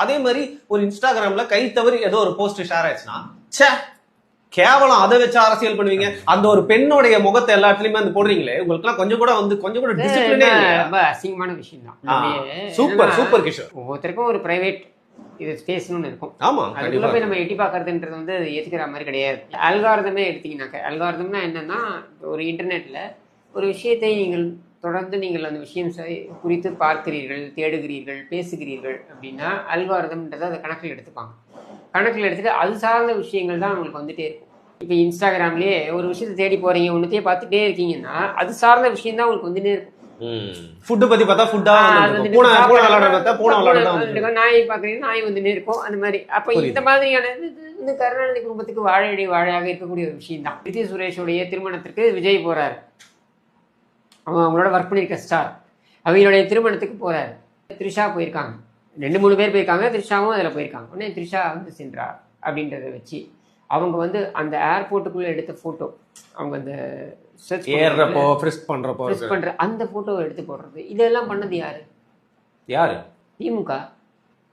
அதே மாதிரி ஒரு இன்ஸ்டாகிராம்ல கை தவறி ஏதோ ஒரு போஸ்ட் ஷேர் ஆயிடுச்சுன்னா ச்சே கேவலம் அதை வச்சு அரசியல் பண்ணுவீங்க. அந்த ஒரு பெண்ணுடைய முகத்தை எல்லா இடத்துலயுமே வந்து போடுறீங்களே, உங்களுக்கு எல்லாம் கொஞ்சம் கூட டிசிப்ளினே ரொம்ப அசிங்கமான விஷயம் தான். Super super Kishore. ஒவ்வொருத்தருக்கும் ஒரு பிரைவேட் இது ஸ்பேஸ்னு இருக்கும். ஆமா, அதுக்குள்ள போய் நம்ம எட்டி பார்க்கறதுன்றது வந்து ஏத்துக்கிற மாதிரி கிடையாது. அல்காரிதமே எடுத்தீங்கன்னாக்க, அல்காரிதம்னா என்னன்னா, ஒரு இன்டர்நெட்ல ஒரு விஷயத்தை நீங்கள் தொடர்ந்து நீங்கள் அந்த விஷயம் குறித்து பார்க்கிறீர்கள், தேடுகிறீர்கள், பேசுகிறீர்கள் அப்படின்னா அல்காரிதம்ன்றதை அதை கணக்கில் எடுத்துப்பாங்க. கணக்கில் எடுத்துட்டு அது சார்ந்த விஷயங்கள் தான் உங்களுக்கு வந்துட்டே இருக்கும். இப்போ இன்ஸ்டாகிராம்லேயே ஒரு விஷயத்தை தேடி போறீங்க, ஒன்றுத்தையே பார்த்துட்டே இருக்கீங்கன்னா அது சார்ந்த விஷயம் தான் உங்களுக்கு வந்துட்டே இருக்கும். ஃபுட் பத்தி பார்த்தா ஃபுட்டா நாய் பாக்குறீங்க, நாய் வந்துட்டே இருக்கும். அந்த மாதிரி அப்ப இந்த மாதிரியான இந்த கருணாநிதி குடும்பத்துக்கு வாழையடி வாழையாக இருக்கக்கூடிய ஒரு விஷயம் தான். பிரித்தி சுரேஷோடைய திருமணத்திற்கு விஜய் போறாரு, அவங்களோட ஒர்க் பண்ணியிருக்க ஸ்டார். அவங்களுடைய திருமணத்துக்கு போறாரு. த்ரிஷா போயிருக்காங்க, 2-3 பேர் போயிருக்காங்க, த்ரிஷாவும் அதில் போயிருக்காங்க. உடனே த்ரிஷா வந்து சென்றார் அப்படின்றத வச்சு அவங்க வந்து அந்த ஏர்போர்ட்டுக்குள்ள எடுத்த போட்டோ, அவங்க அந்த பண்ற அந்த போட்டோவை எடுத்து போடுறது, இதெல்லாம் பண்ணது யாரு? திமுக.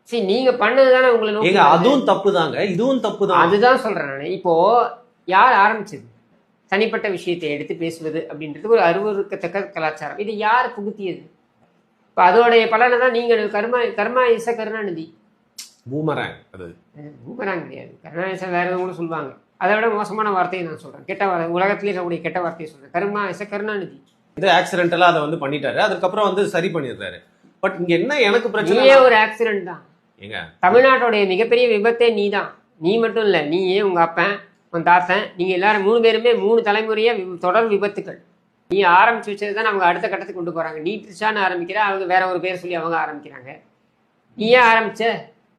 சரி, நீங்க பண்ணதுதானே உங்களுக்கு. அதுவும் தப்பு தாங்க, இதுவும் தப்பு தான். அதுதான் சொல்றேன் நான். இப்போ யார் ஆரம்பிச்சது தனிப்பட்ட விஷயத்தை எடுத்து பேசுவது அப்படின்றது ஒரு அருவருக்கத்தக்க கலாச்சாரம். இது யார் புகுத்தியது? இப்போ அதோடைய பலனை தான் நீங்கள் கர்மா இச கருணாநிதி. பூமராங். அது பூமராங் கிடையாது, கருணாநிதி வேற எதுவும் கூட சொல்லுவாங்க. அதை விட மோசமான வார்த்தையை நான் சொல்றேன், கெட்ட உலகத்திலே இருக்கக்கூடிய கெட்ட வார்த்தையை சொல்றேன். கர்மா இச கருணாநிதி இது ஆக்சிடென்டலா அதை வந்து பண்ணிட்டாரு, அதுக்கப்புறம் வந்து சரி பண்ணிடுறாரு. பட் இங்க என்ன எனக்கு பிரச்சனை, ஒரு ஆக்சிடென்ட் தான். தமிழ்நாட்டுடைய மிகப்பெரிய விபத்தே நீ தான். நீ மட்டும் இல்லை, நீயே, உங்க அப்பன், உன் தாத்தன், நீங்க எல்லாரும் 3 பேருமே 3 தலைமுறையா தொடர் விபத்துக்கள். நீ ஆரம்பிச்சு வச்சது தான் அவங்க அடுத்த கட்டத்துக்கு கொண்டு போறாங்க. நீ த்ரிஷான்னு ஆரம்பிக்கிற, அவங்க வேற ஒரு பேர் சொல்லி அவங்க ஆரம்பிக்கிறாங்க. நீ ஏன் ஆரம்பிச்ச?